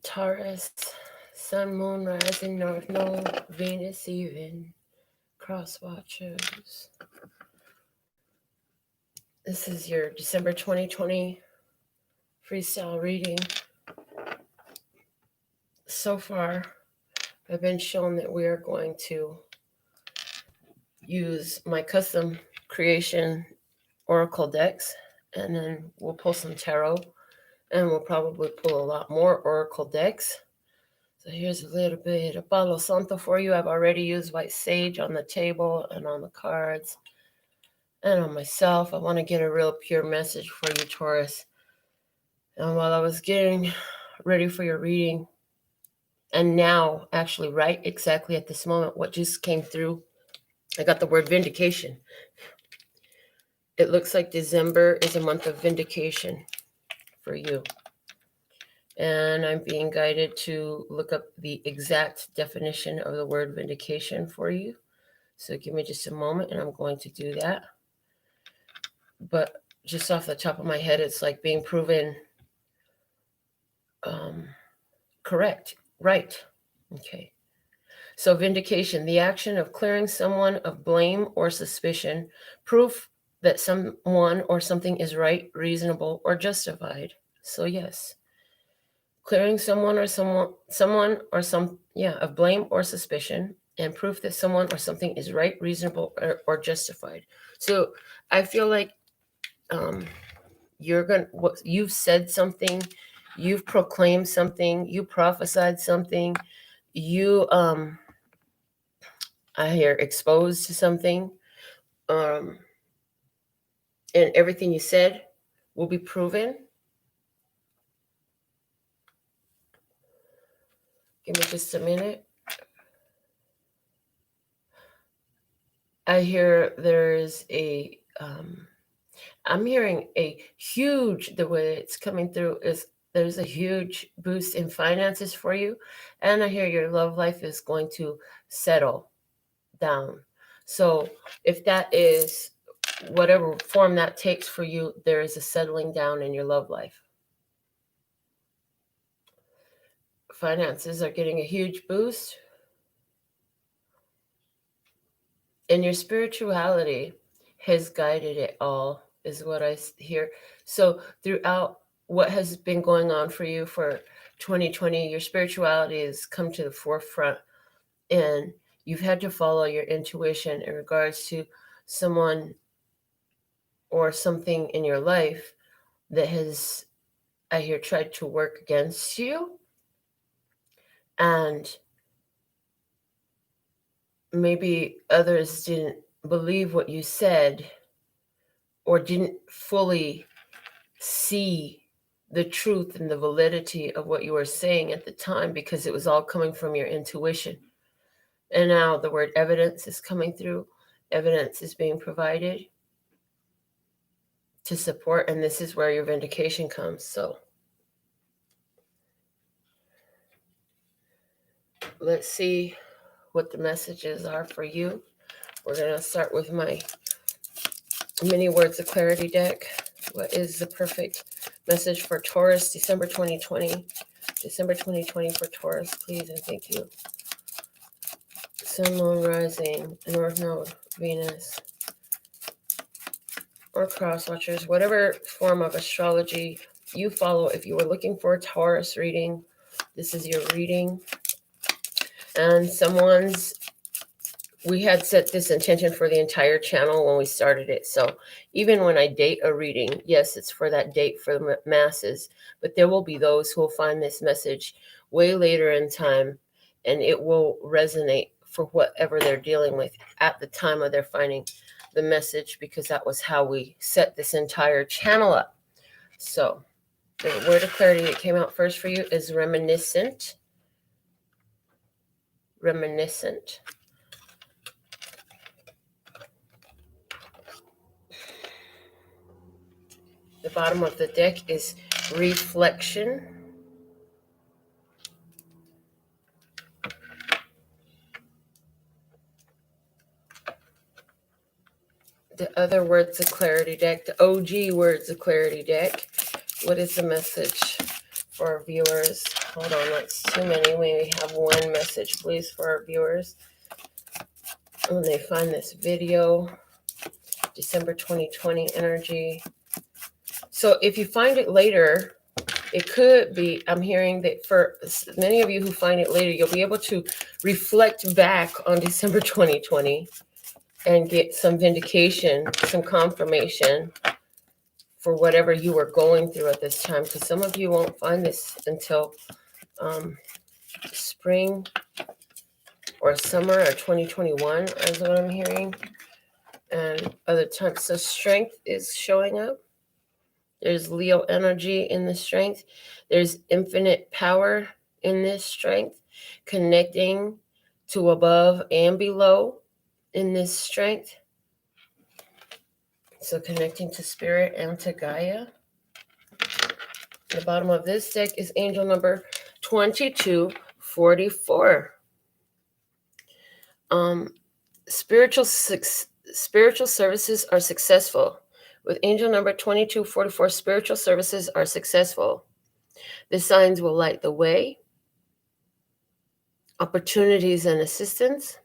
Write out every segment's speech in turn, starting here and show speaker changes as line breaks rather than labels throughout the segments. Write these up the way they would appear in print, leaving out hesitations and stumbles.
Taurus, Sun, Moon, Rising, North Node, Venus, even, Cross Watchers. This is your December 2020 freestyle reading. So far, I've been shown that we are going to use my custom creation oracle decks, and then we'll pull some tarot, and we'll probably pull a lot more oracle decks. So here's a little bit of Palo Santo for you. I've already used white sage on the table and on the cards and on myself. I want to get a real pure message for you, Taurus. And while I was getting ready for your reading, and now actually right exactly at this moment, what just came through, I got the word vindication. It looks like December is a month of vindication for you. And I'm being guided to look up the exact definition of the word vindication for you. So give me just a moment and I'm going to do that. But just off the top of my head, it's like being proven correct, right. Okay. So vindication, the action of clearing someone of blame or suspicion, proof that someone or something is right, reasonable, or justified. So yes, clearing someone of blame or suspicion, and proof that someone or something is right, reasonable, or justified. So I feel like you've said something, you've proclaimed something, you prophesied something, you I hear exposed to something, and everything you said will be proven. Give me just a minute. I hear there's I'm hearing a huge, the way it's coming through is there's a huge boost in finances for you. And I hear your love life is going to settle down. So if that is whatever form that takes for you, there is a settling down in your love life. Finances are getting a huge boost. And your spirituality has guided it all, is what I hear. So throughout what has been going on for you for 2020, your spirituality has come to the forefront, and you've had to follow your intuition in regards to someone or something in your life that has, I hear, tried to work against you. And maybe others didn't believe what you said or didn't fully see the truth and the validity of what you were saying at the time, because it was all coming from your intuition. And now the word evidence is coming through. Evidence is being provided to support, and this is where your vindication comes. So let's see what the messages are for you. We're going to start with my mini words of clarity deck. What is the perfect message for Taurus, December 2020? December 2020 for Taurus, please and thank you. Sun, Moon, Rising, North Node, Venus, or Cross Watchers, whatever form of astrology you follow. If you were looking for a Taurus reading, this is your reading. And we had set this intention for the entire channel when we started it. So even when I date a reading, yes, it's for that date for the masses, but there will be those who will find this message way later in time, and it will resonate for whatever they're dealing with at the time of their finding the message, because that was how we set this entire channel up. So the word of clarity that came out first for you is reminiscent. Reminiscent. The bottom of the deck is reflection. The other words of clarity deck, the OG words of clarity deck. What is the message for our viewers? Hold on, that's too many. We have one message, please, for our viewers. When they find this video, December 2020 energy. So if you find it later, it could be, I'm hearing that for many of you who find it later, you'll be able to reflect back on December 2020 and get some vindication, some confirmation for whatever you were going through at this time. Because some of you won't find this until spring or summer or 2021 is what I'm hearing. And other times, so strength is showing up. There's Leo energy in the strength. There's infinite power in this strength, connecting to above and below in this strength. So connecting to spirit and to Gaia. The bottom of this deck is angel number 2244. Spiritual services are successful. With angel number 2244, spiritual services are successful. The signs will light the way. Opportunities and assistance.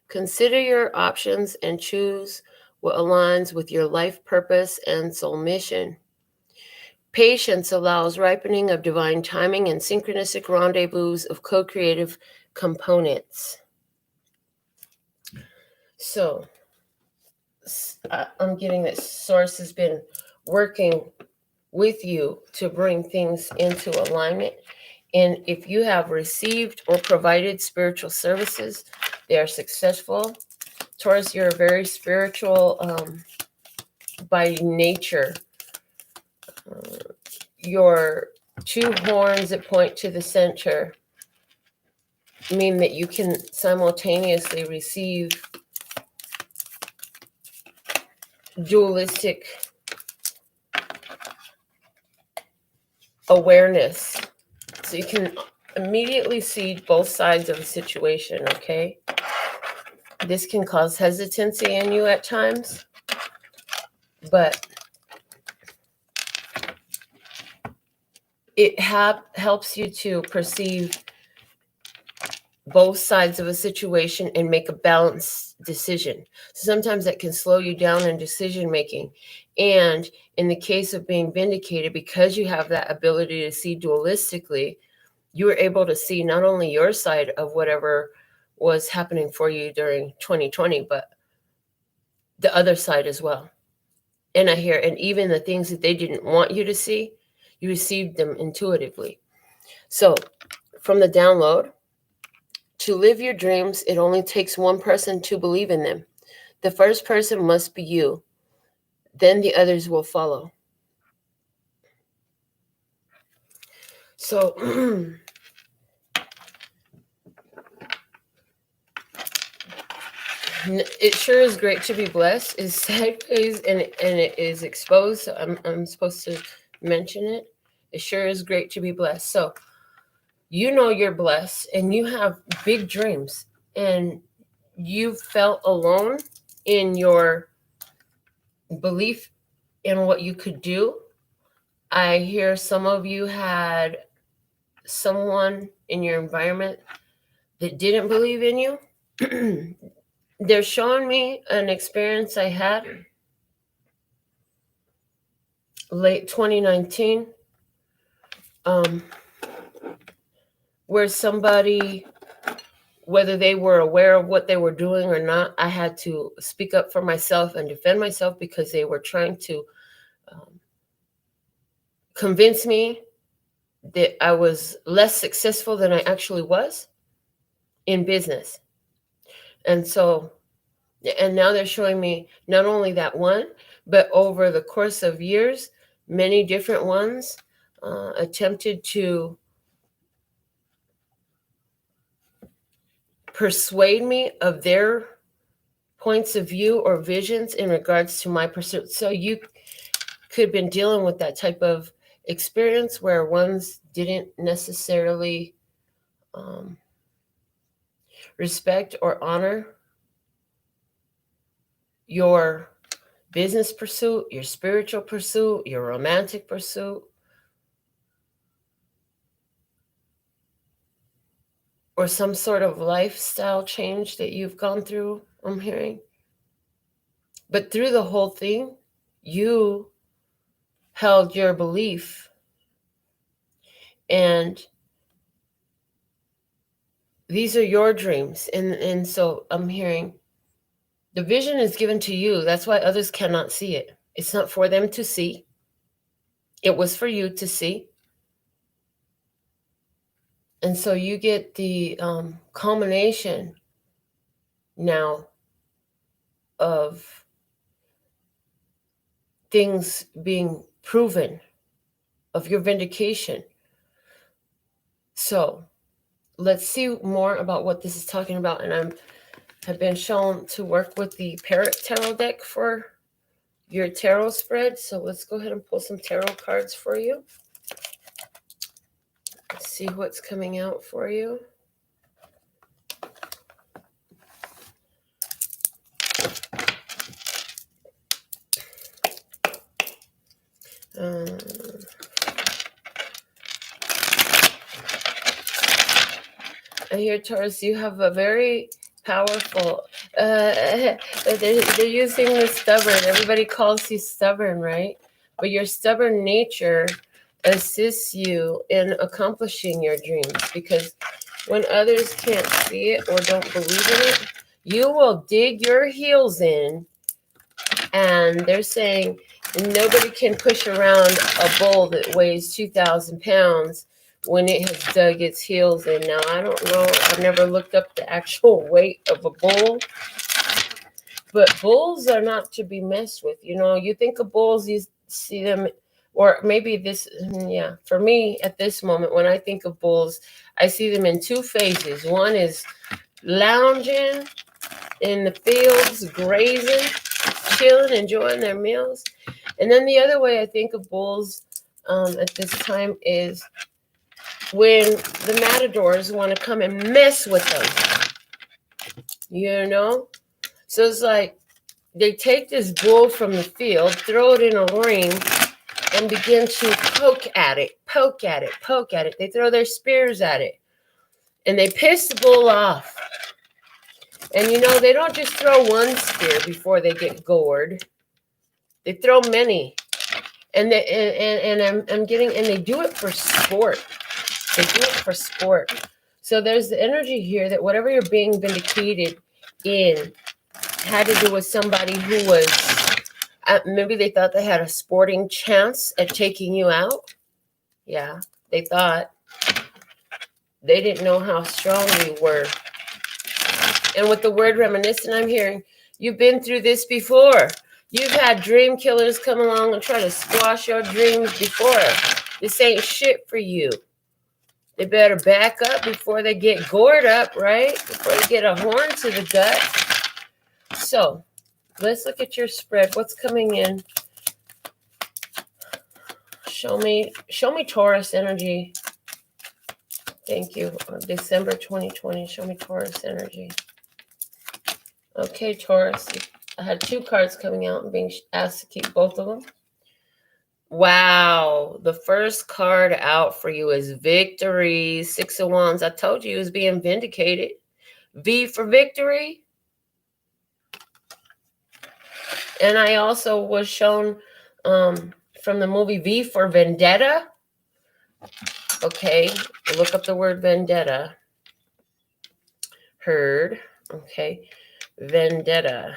Consider your options and choose what aligns with your life purpose and soul mission. Patience allows ripening of divine timing and synchronistic rendezvous of co-creative components. So, I'm getting that Source has been working with you to bring things into alignment. And if you have received or provided spiritual services, they are successful. Taurus, you're very spiritual by nature. Your two horns that point to the center mean that you can simultaneously receive dualistic awareness. So you can immediately see both sides of a situation, okay? This can cause hesitancy in you at times, but it helps you to perceive both sides of a situation and make a balanced decision. Sometimes that can slow you down in decision making. And in the case of being vindicated, because you have that ability to see dualistically, you were able to see not only your side of whatever was happening for you during 2020, but the other side as well. And I hear, and even the things that they didn't want you to see, you received them intuitively. So from the download, to live your dreams, it only takes one person to believe in them. The first person must be you. Then the others will follow. So it sure is great to be blessed. It's sideways and it is exposed. So I'm supposed to mention it. It sure is great to be blessed. So you know you're blessed and you have big dreams and you felt alone in your belief in what you could do. I hear some of you had someone in your environment that didn't believe in you. They're showing me an experience I had late 2019, where somebody, whether they were aware of what they were doing or not, I had to speak up for myself and defend myself because they were trying to convince me that I was less successful than I actually was in business. And so, and now they're showing me not only that one, but over the course of years, many different ones attempted to persuade me of their points of view or visions in regards to my pursuit. So you could have been dealing with that type of experience where ones didn't necessarily respect or honor your business pursuit, your spiritual pursuit, your romantic pursuit. or some sort of lifestyle change that you've gone through, I'm hearing. But through the whole thing, you held your belief. And these are your dreams. And so I'm hearing the vision is given to you. That's why others cannot see it. It's not for them to see. It was for you to see. And so you get the culmination now of things being proven, of your vindication. So let's see more about what this is talking about. And I have been shown to work with the Parrot Tarot deck for your tarot spread. So let's go ahead and pull some tarot cards for you. Let's see what's coming out for you. I hear, Taurus, you have a very powerful, they're using the stubborn. Everybody calls you stubborn, right? But your stubborn nature assists you in accomplishing your dreams, because when others can't see it or don't believe in it, you will dig your heels in. And they're saying nobody can push around a bull that weighs 2,000 pounds when it has dug its heels in. Now, I don't know. I've never looked up the actual weight of a bull. But bulls are not to be messed with. You know, you think of bulls, you see them, or maybe this, yeah. For me, at this moment, when I think of bulls, I see them in two phases. One is lounging in the fields, grazing, chilling, enjoying their meals. And then the other way I think of bulls at this time is when the matadors want to come and mess with them, you know? So it's like they take this bull from the field, throw it in a ring, and begin to poke at it, poke at it, poke at it. They throw their spears at it, and they piss the bull off. And, you know, they don't just throw one spear before they get gored. They throw many. And I'm getting, and they do it for sport. They do it for sport. So there's the energy here that whatever you're being vindicated in had to do with somebody who was, maybe they thought they had a sporting chance at taking you out. Yeah, they thought. They didn't know how strong you were. And with the word reminiscent, I'm hearing, you've been through this before. You've had dream killers come along and try to squash your dreams before. This ain't shit for you. They better back up before they get gored up, right? Before they get a horn to the gut. So, let's look at your spread. What's coming in? Show me Taurus energy. Thank you. December 2020. Show me Taurus energy. Okay, Taurus. I had two cards coming out and being asked to keep both of them. Wow. The first card out for you is victory. 6 of Wands. I told you he was being vindicated. V for victory. And I also was shown from the movie V for Vendetta. Okay. Look up the word vendetta. Heard. Okay. Vendetta.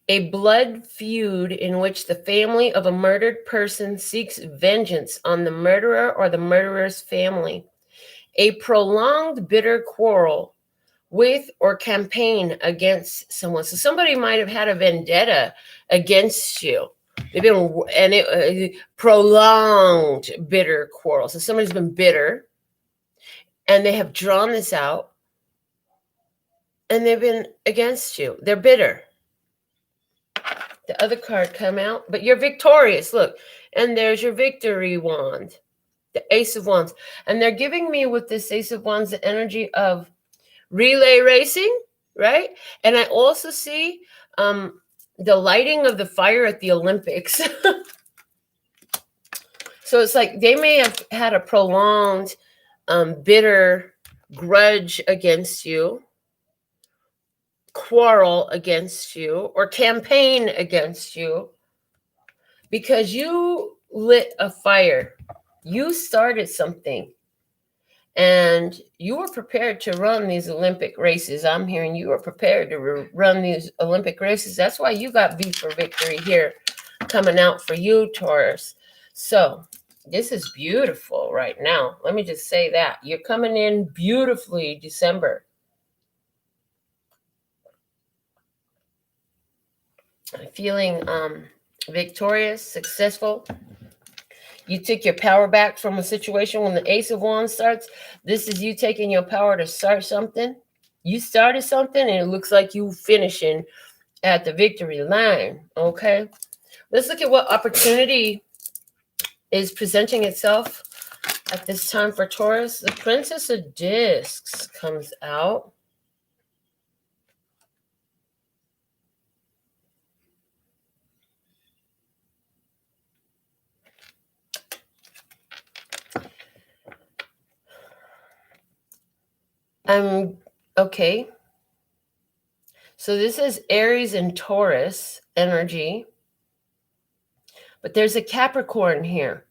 A blood feud in which the family of a murdered person seeks vengeance on the murderer or the murderer's family. A prolonged bitter quarrel with or campaign against someone. So somebody might have had a vendetta against you. They've been, and it prolonged bitter quarrel. So somebody's been bitter, and they have drawn this out, and they've been against you. They're bitter. The other card come out, but you're victorious. Look, and there's your victory wand, the Ace of Wands. And they're giving me with this Ace of Wands the energy of relay racing, right? And I also see the lighting of the fire at the Olympics. So it's like they may have had a prolonged, bitter grudge against you, quarrel against you, or campaign against you because you lit a fire. You started something. And you were prepared to run these Olympic races. I'm hearing you were prepared to run these Olympic races. That's why you got V for victory here coming out for you, Taurus. So this is beautiful right now. Let me just say that. You're coming in beautifully, December. I'm feeling victorious, successful. You took your power back from a situation. When the Ace of Wands starts, this is you taking your power to start something. You started something and it looks like you finishing at the victory line. Okay. Let's look at what opportunity is presenting itself at this time for Taurus. The Princess of Discs comes out. Okay. So this is Aries and Taurus energy, but there's a Capricorn here.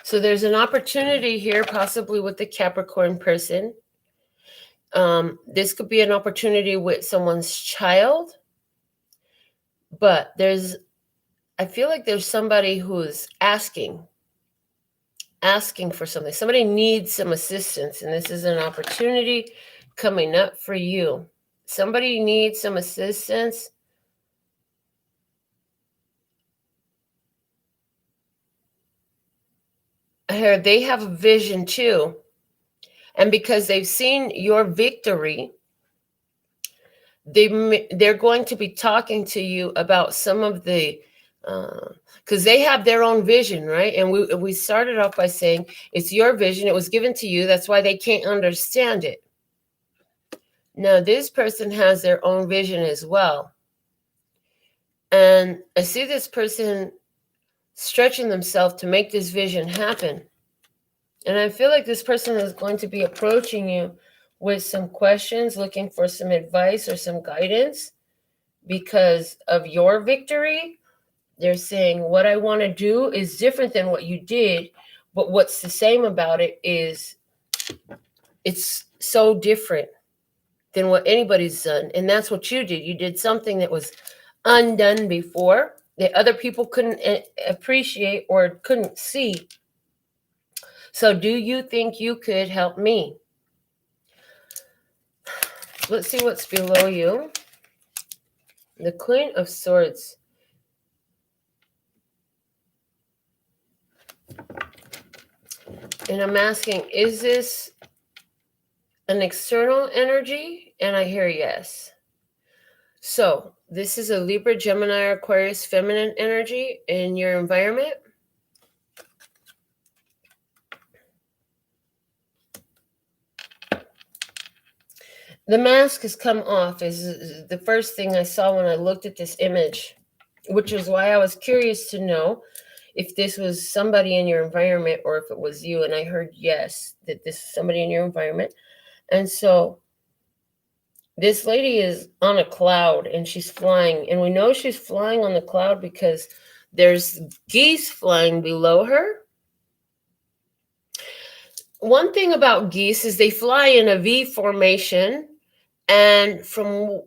So there's an opportunity here, possibly with the Capricorn person. This could be an opportunity with someone's child, but I feel like there's somebody who's asking for something. Somebody needs some assistance, and this is an opportunity coming up for you. Somebody needs some assistance. Here, they have a vision too. And because they've seen your victory, they're going to be talking to you about some of the, because they have their own vision, right? And we started off by saying it's your vision. It was given to you. That's why they can't understand it. Now, this person has their own vision as well. And I see this person stretching themselves to make this vision happen. And I feel like this person is going to be approaching you with some questions, looking for some advice or some guidance because of your victory. They're saying, what I want to do is different than what you did, but what's the same about it is it's so different than what anybody's done. And that's what you did. You did something that was undone before that other people couldn't appreciate or couldn't see. So do you think you could help me? Let's see what's below you. The Queen of Swords. And I'm asking, is this an external energy? And I hear yes. So this is a Libra, Gemini, Aquarius, feminine energy in your environment. The mask has come off is the first thing I saw when I looked at this image, which is why I was curious to know if this was somebody in your environment or if it was you. And I heard yes, that this is somebody in your environment. And so this lady is on a cloud and she's flying. And we know she's flying on the cloud because there's geese flying below her. One thing about geese is they fly in a V formation. And from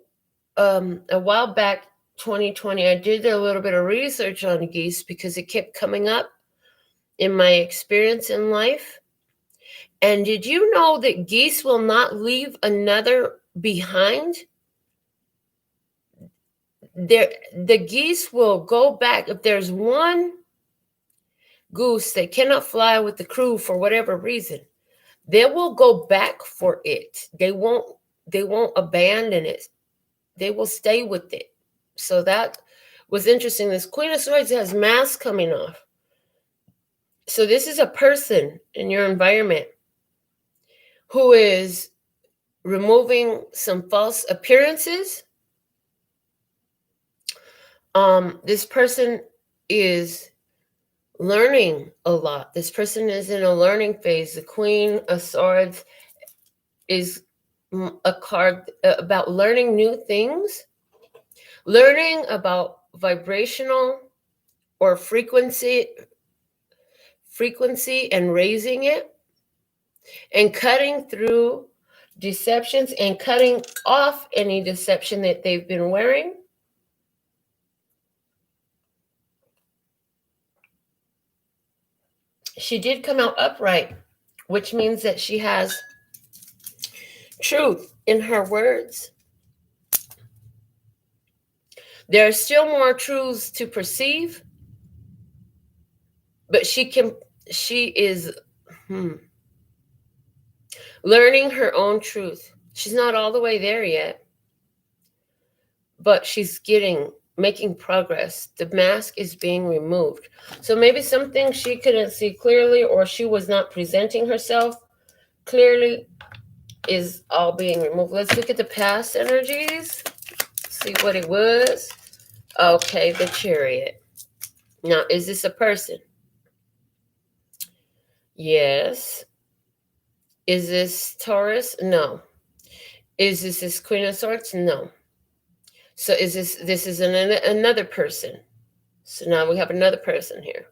a while back, 2020, I did a little bit of research on geese because it kept coming up in my experience in life. And did you know that geese will not leave another behind? The geese will go back. If there's one goose that cannot fly with the crew for whatever reason, they will go back for it. They won't abandon it. They will stay with it. So that was interesting. This Queen of Swords has masks coming off. So this is a person in your environment who is removing some false appearances. This person is learning a lot. This person is in a learning phase. The Queen of Swords is a card about learning new things, learning about vibrational or frequency and raising it, and cutting through deceptions and cutting off any deception that they've been wearing. She did come out upright, which means that she has truth in her words. There are still more truths to perceive, but she is learning her own truth. She's not all the way there yet, but she's making progress. The mask is being removed. So maybe something she couldn't see clearly, or she was not presenting herself clearly, is all being removed. Let's look at the past energies, see what it was. Okay, the Chariot. Now, is this a person? Yes. Is this Taurus? No. Is this Queen of Swords? No. So is this is another person. So now we have another person here.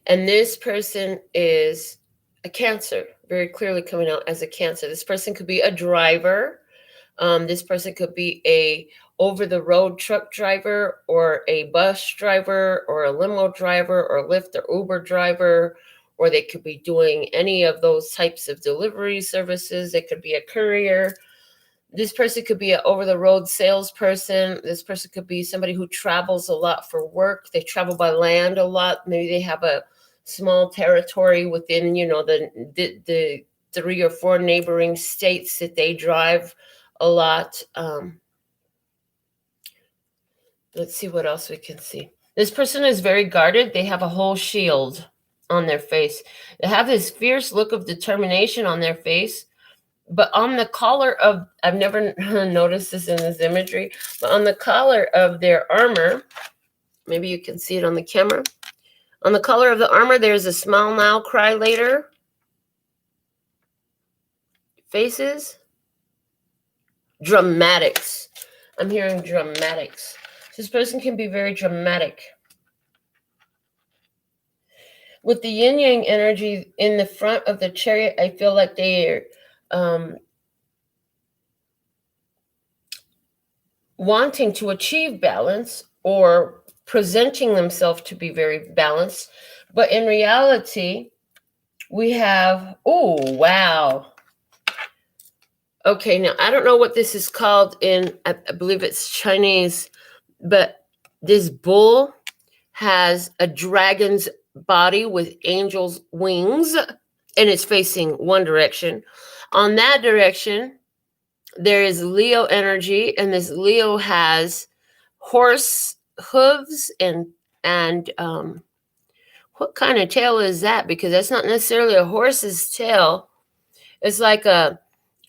And this person is a Cancer, very clearly coming out as a Cancer. This person could be a driver. This person could be a over-the-road truck driver, or a bus driver, or a limo driver, or Lyft or Uber driver, or they could be doing any of those types of delivery services. They could be a courier. This person could be an over-the-road salesperson. This person could be somebody who travels a lot for work. They travel by land a lot. Maybe they have a small territory within, the 3 or 4 neighboring states that they drive a lot. Let's see what else we can see. This person is very guarded. They have a whole shield on their face. They have this fierce look of determination on their face. But on the collar of, I've never noticed this in this imagery, but on the collar of their armor, maybe you can see it on the camera. On the collar of the armor, there's a smile now, cry later. Faces. Dramatics. I'm hearing dramatics. This person can be very dramatic. With the yin yang energy in the front of the Chariot, I feel like they're wanting to achieve balance, or presenting themselves to be very balanced. But in reality, we have, oh, wow. Okay, now I don't know what this is called in, I believe it's Chinese, but this bull has a dragon's body with angel's wings, and it's facing one direction. On that direction, there is Leo energy, and this Leo has horse hooves and what kind of tail is that? Because that's not necessarily a horse's tail. It's like a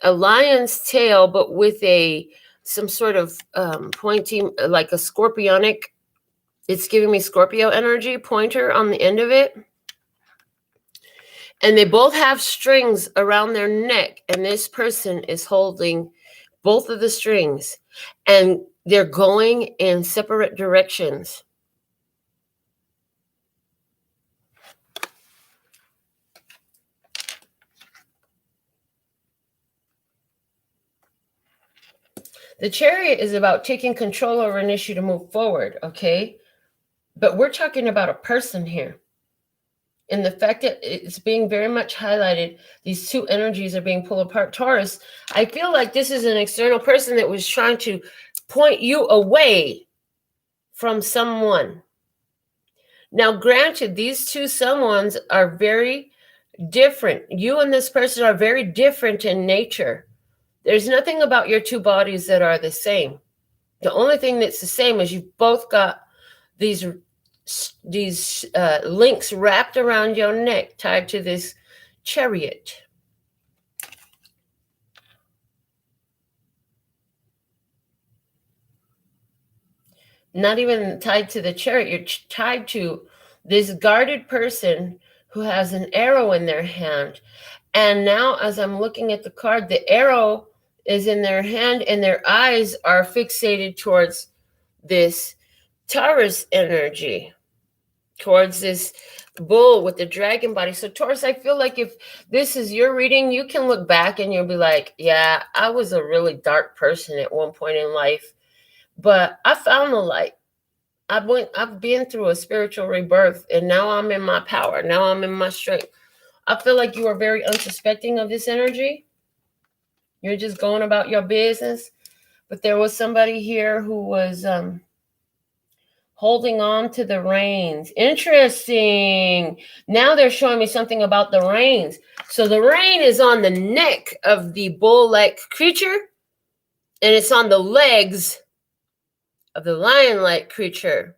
lion's tail, but with some sort of pointy, like a scorpionic. It's giving me Scorpio energy pointer on the end of it. And they both have strings around their neck, and this person is holding both of the strings, and they're going in separate directions. The Chariot is about taking control over an issue to move forward, okay? But we're talking about a person here. And the fact that it's being very much highlighted, these two energies are being pulled apart. Taurus, I feel like this is an external person that was trying to point you away from someone. Now, granted, these two someones are very different. You and this person are very different in nature. There's nothing about your two bodies that are the same. The only thing that's the same is you've both got these links wrapped around your neck, tied to this chariot. not even tied to the chariot. You're tied to this guarded person who has an arrow in their hand. And now, as I'm looking at the card, the arrow is in their hand and their eyes are fixated towards this Taurus energy, towards this bull with the dragon body. So Taurus, I feel like if this is your reading, you can look back and you'll be like, yeah, I was a really dark person at one point in life, but I found the light. I've been through a spiritual rebirth, and now I'm in my power. Now I'm in my strength. I feel like you are very unsuspecting of this energy. You're just going about your business. But there was somebody here who was holding on to the reins. Interesting. Now they're showing me something about the reins. So the rein is on the neck of the bull-like creature, and it's on the legs of the lion-like creature.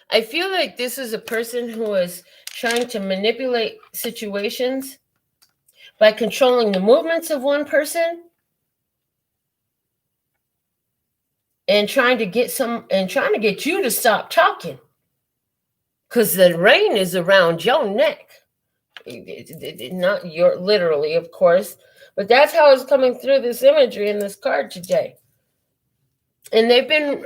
I feel like this is a person who is trying to manipulate situations by controlling the movements of one person and trying to get you to stop talking, because the rein is around your neck. Not your literally, of course, but that's how it's coming through this imagery in this card today. And they've been,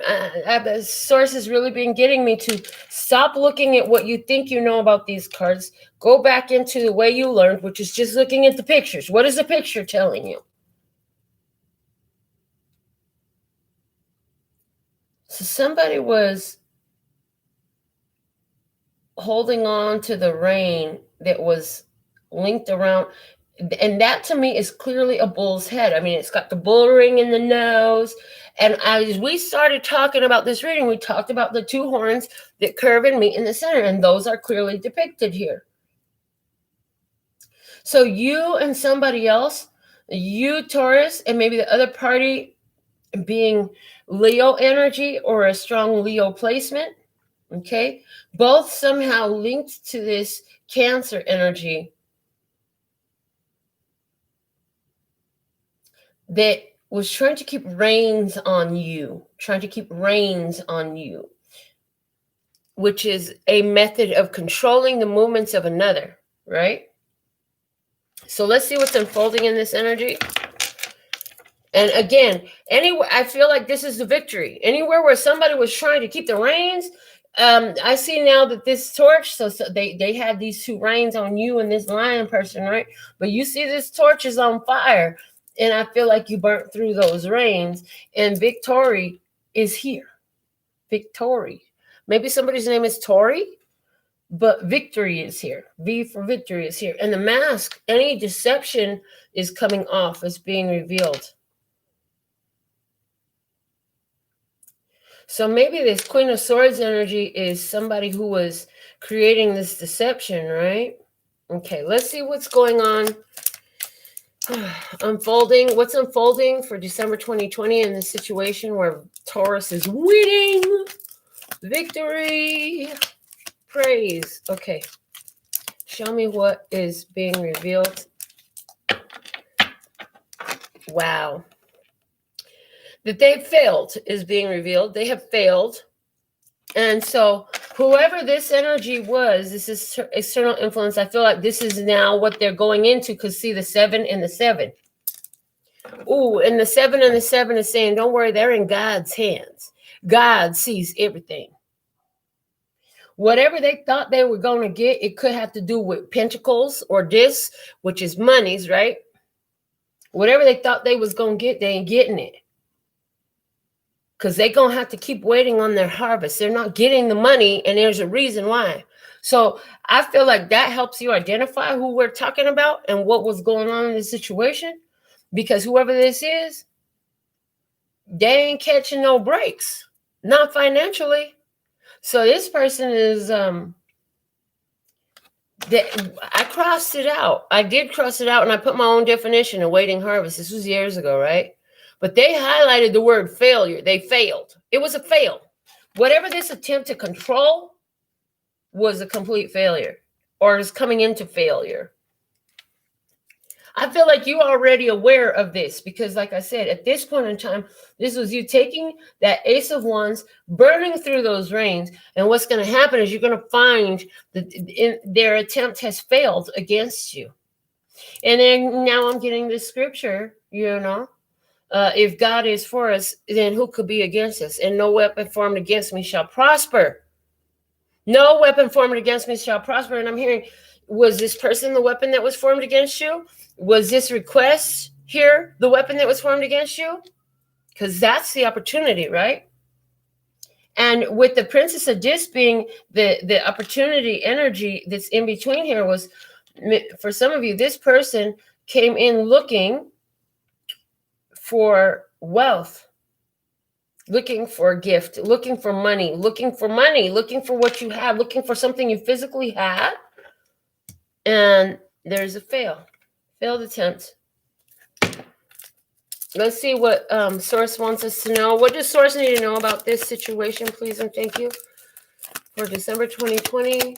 the source has really been getting me to stop looking at what you think you know about these cards. Go back into the way you learned, which is just looking at the pictures. What is the picture telling you? So somebody was holding on to the rein that was linked around, and that to me is clearly a bull's head. I mean, it's got the bull ring in the nose. And as we started talking about this reading, we talked about the two horns that curve and meet in the center, and those are clearly depicted here. So you and somebody else, you Taurus, and maybe the other party being Leo energy or a strong Leo placement, okay, both somehow linked to this Cancer energy that was trying to keep reins on you, which is a method of controlling the movements of another, right? So let's see what's unfolding in this energy. And again, anywhere, I feel like this is the victory. Anywhere where somebody was trying to keep the reins, I see now that this torch, so they had these two reins on you and this lion person, right? But you see this torch is on fire, and I feel like you burnt through those reins, and Victory is here. Victory. Maybe somebody's name is Tori, but Victory is here. V for Victory is here. And the mask, any deception is coming off, is being revealed. So maybe this Queen of Swords energy is somebody who was creating this deception, right? Okay, let's see what's going on. Unfolding. What's unfolding for December 2020 in this situation where Taurus is winning? Victory. Praise. Okay. Show me what is being revealed. Wow. That they failed is being revealed. They have failed. And so whoever this energy was, this is external influence. I feel like this is now what they're going into, because see the 7 and the 7. Ooh, and the 7 and the 7 is saying, don't worry, they're in God's hands. God sees everything. Whatever they thought they were going to get, it could have to do with pentacles or this, which is monies, right? Whatever they thought they was going to get, they ain't getting it. Because they're going to have to keep waiting on their harvest. They're not getting the money, and there's a reason why. So I feel like that helps you identify who we're talking about and what was going on in this situation. Because whoever this is, they ain't catching no breaks. Not financially. So this person is, I crossed it out. I did cross it out, and I put my own definition of waiting harvest. This was years ago, right? But they highlighted the word failure. They failed. It was a fail. Whatever this attempt to control was a complete failure, or is coming into failure. I feel like you're already aware of this because, like I said, at this point in time, this was you taking that Ace of Wands, burning through those reins. And what's going to happen is you're going to find that their attempt has failed against you. And then now I'm getting this scripture, if God is for us, then who could be against us? And no weapon formed against me shall prosper. No weapon formed against me shall prosper. And I'm hearing, was this person the weapon that was formed against you? Was this request here the weapon that was formed against you? Because that's the opportunity, right? And with the Princess of Discs being the opportunity energy that's in between here, was for some of you, this person came in looking for wealth, looking for a gift, looking for money, looking for what you have, looking for something you physically had. And there's a failed attempt. Let's see what Source wants us to know. What does Source need to know about this situation, please and thank you? For December 2020,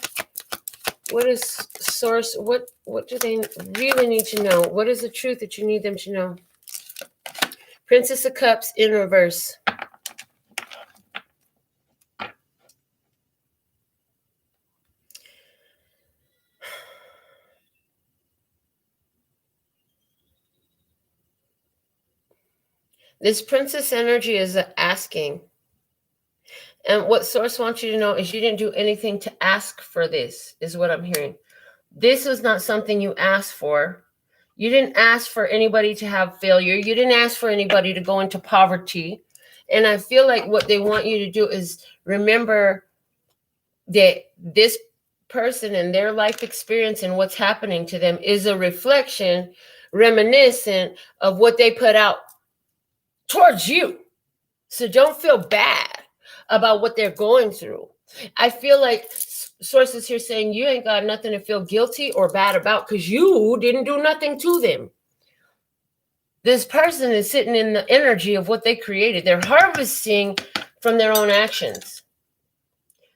what is Source, what do they really need to know? What is the truth that you need them to know? Princess of Cups in reverse. This princess energy is asking. And what Source wants you to know is you didn't do anything to ask for this, is what I'm hearing. This was not something you asked for. You didn't ask for anybody to have failure. You didn't ask for anybody to go into poverty. And I feel like what they want you to do is remember that this person and their life experience and what's happening to them is a reflection, reminiscent of what they put out towards you. So don't feel bad about what they're going through. I feel like Sources here saying you ain't got nothing to feel guilty or bad about because you didn't do nothing to them. This person is sitting in the energy of what they created. They're harvesting from their own actions.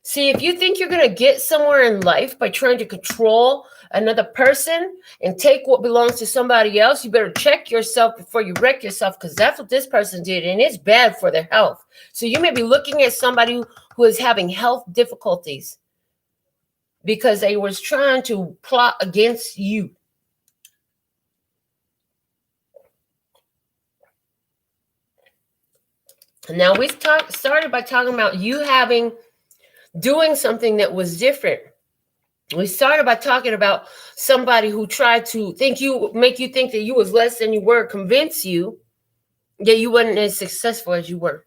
See, if you think you're going to get somewhere in life by trying to control another person and take what belongs to somebody else, you better check yourself before you wreck yourself, because that's what this person did, and it's bad for their health. So you may be looking at somebody who is having health difficulties because they was trying to plot against you. Now, we started by talking about you doing something that was different. We started by talking about somebody who tried to make you think that you was less than you were, convince you that you wasn't as successful as you were,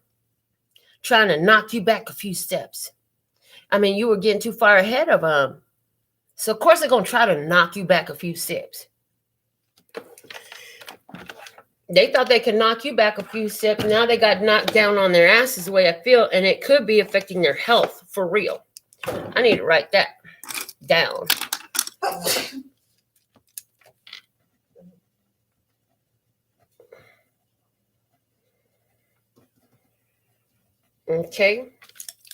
trying to knock you back a few steps. I mean, you were getting too far ahead of them. So, of course, they're going to try to knock you back a few steps. They thought they could knock you back a few steps. Now they got knocked down on their asses, the way I feel, and it could be affecting their health for real. I need to write that down. Okay.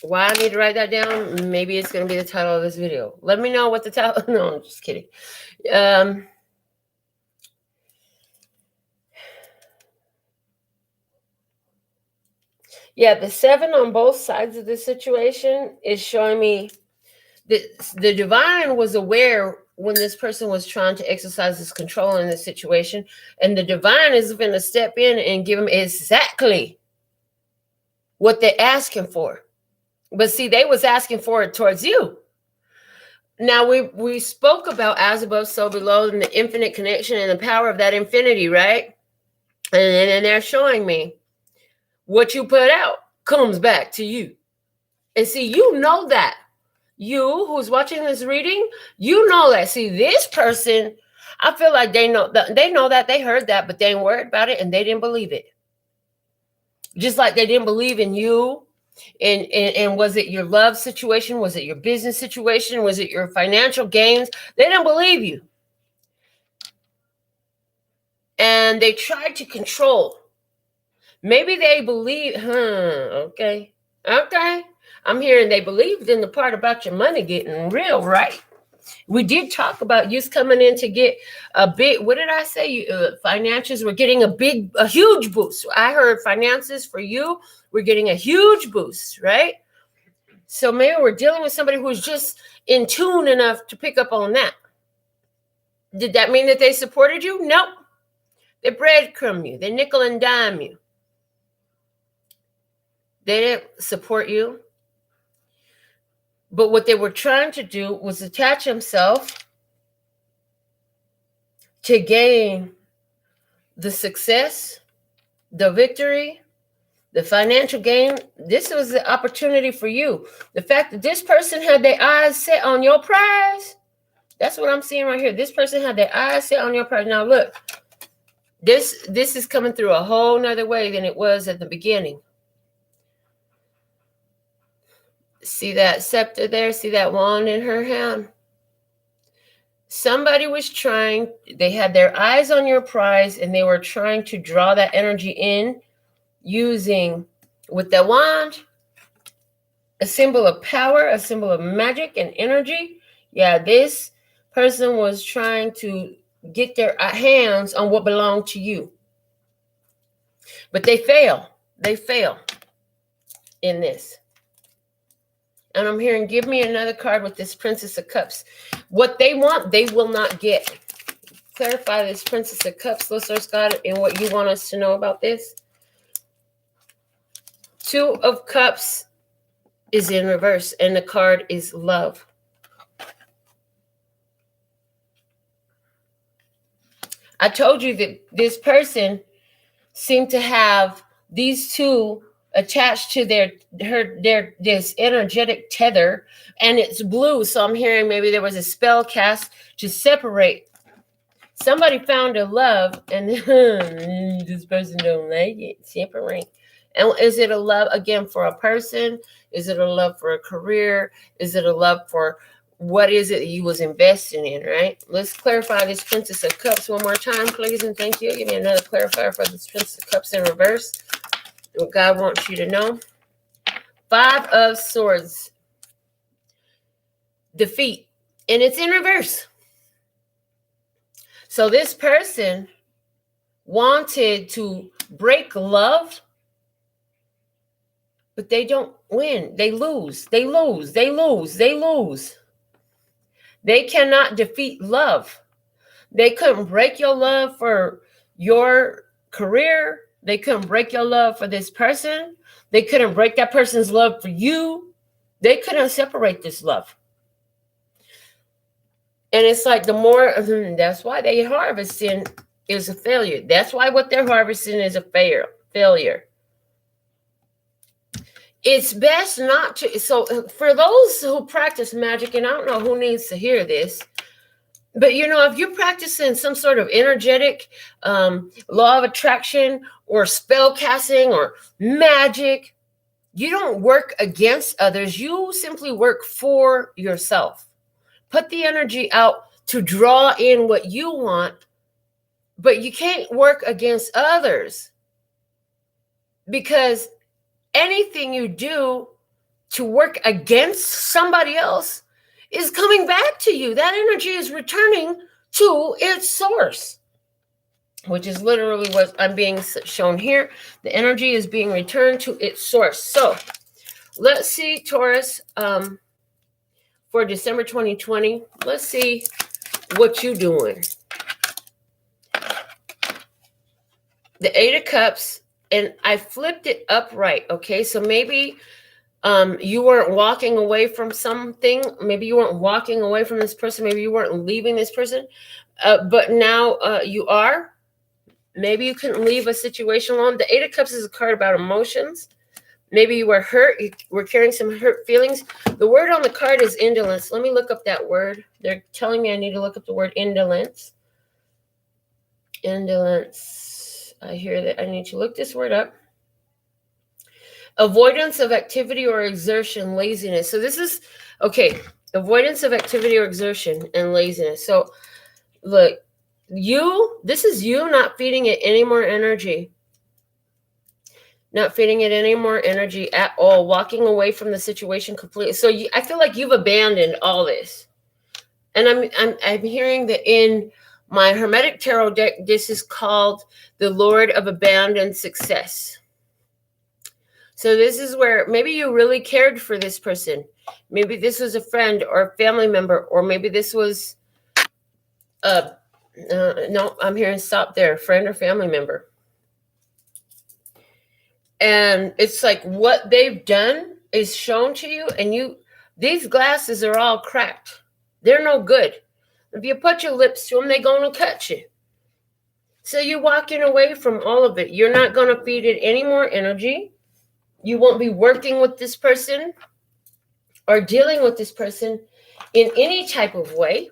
Why I need to write that down? Maybe it's going to be the title of this video. Let me know what the title. No, I'm just kidding. Yeah, the 7 on both sides of this situation is showing me that the divine was aware when this person was trying to exercise this control in this situation, and the divine is going to step in and give them exactly what they're asking for. But see, they was asking for it towards you. Now, we spoke about as above, so below, and the infinite connection and the power of that infinity, right? And they're showing me what you put out comes back to you. And see, you know that. You who's watching this reading, you know that. See, this person, I feel like they know that, they heard that, but they ain't worried about it and they didn't believe it. Just like they didn't believe in you. And was it your love situation? Was it your business situation? Was it your financial gains? They didn't believe you. And they tried to control. Maybe they believe, okay. I'm hearing they believed in the part about your money getting real, right? We did talk about you coming in to get a big, what did I say? Finances were getting a huge boost. I heard finances for you, we're getting a huge boost, right? So maybe we're dealing with somebody who's just in tune enough to pick up on that. Did that mean that they supported you? No. They breadcrumb you. They nickel and dime you. They didn't support you. But what they were trying to do was attach themselves to gain the success, the victory, the financial gain. This was the opportunity for you. The fact that this person had their eyes set on your prize, that's what I'm seeing right here. This person had their eyes set on your prize. Now look, this is coming through a whole nother way than it was at the beginning. See that scepter there? See that wand in her hand? Somebody was trying, they had their eyes on your prize and they were trying to draw that energy in using, with the wand, a symbol of power, a symbol of magic and energy. Yeah, this person was trying to get their hands on what belonged to you. But they fail. They fail in this. And I'm hearing, give me another card with this Princess of Cups. What they want, they will not get. Clarify this Princess of Cups, Listener Scott, and what you want us to know about this. Two of Cups is in reverse, and the card is love. I told you that this person seemed to have these two attached to this energetic tether, and it's blue. So I'm hearing maybe there was a spell cast to separate. Somebody found a love, and this person don't like it. Separate. And is it a love again for a person? Is it a love for a career? Is it a love for what is it you was investing in? Right. Let's clarify this Princess of Cups one more time, please, and thank you. Give me another clarifier for this Princess of Cups in reverse. What God wants you to know. Five of Swords. Defeat. And it's in reverse. So this person wanted to break love, but they don't win. They lose. They lose. They lose. They lose. They cannot defeat love. They couldn't break your love for your career. They couldn't break your love for this person. They couldn't break that person's love for you. They couldn't separate this love. And it's like the more, that's why they harvesting is a failure. That's why what they're harvesting is a failure. It's best not to, so for those who practice magic, and I don't know who needs to hear this, but if you're practicing some sort of energetic law of attraction or spell casting or magic, you don't work against others. You simply work for yourself. Put the energy out to draw in what you want, but you can't work against others, because anything you do to work against somebody else is coming back to you. That energy is returning to its source, which is literally what I'm being shown here. The energy is being returned to its source. So let's see, Taurus, for December 2020. Let's see what you're doing. The Eight of Cups, and I flipped it upright, okay? So maybe you weren't walking away from something. Maybe you weren't walking away from this person. Maybe you weren't leaving this person. But now you are. Maybe you couldn't leave a situation alone. The Eight of Cups is a card about emotions. Maybe you were hurt. You were carrying some hurt feelings. The word on the card is indolence. Let me look up that word. They're telling me I need to look up the word indolence. Indolence. I hear that. I need to look this word up. Avoidance of activity or exertion, laziness. So this is, okay, avoidance of activity or exertion and laziness. So look, this is you not feeding it any more energy. Not feeding it any more energy at all. Walking away from the situation completely. So I feel like you've abandoned all this. And I'm hearing that in my Hermetic Tarot deck, this is called the Lord of Abandoned Success. So this is where maybe you really cared for this person. Maybe this was a friend or a family member, or maybe this was no, I'm hearing stop there, friend or family member. And it's like what they've done is shown to you, and these glasses are all cracked. They're no good. If you put your lips to them, they're going to cut you. So you're walking away from all of it. You're not going to feed it any more energy. You won't be working with this person or dealing with this person in any type of way.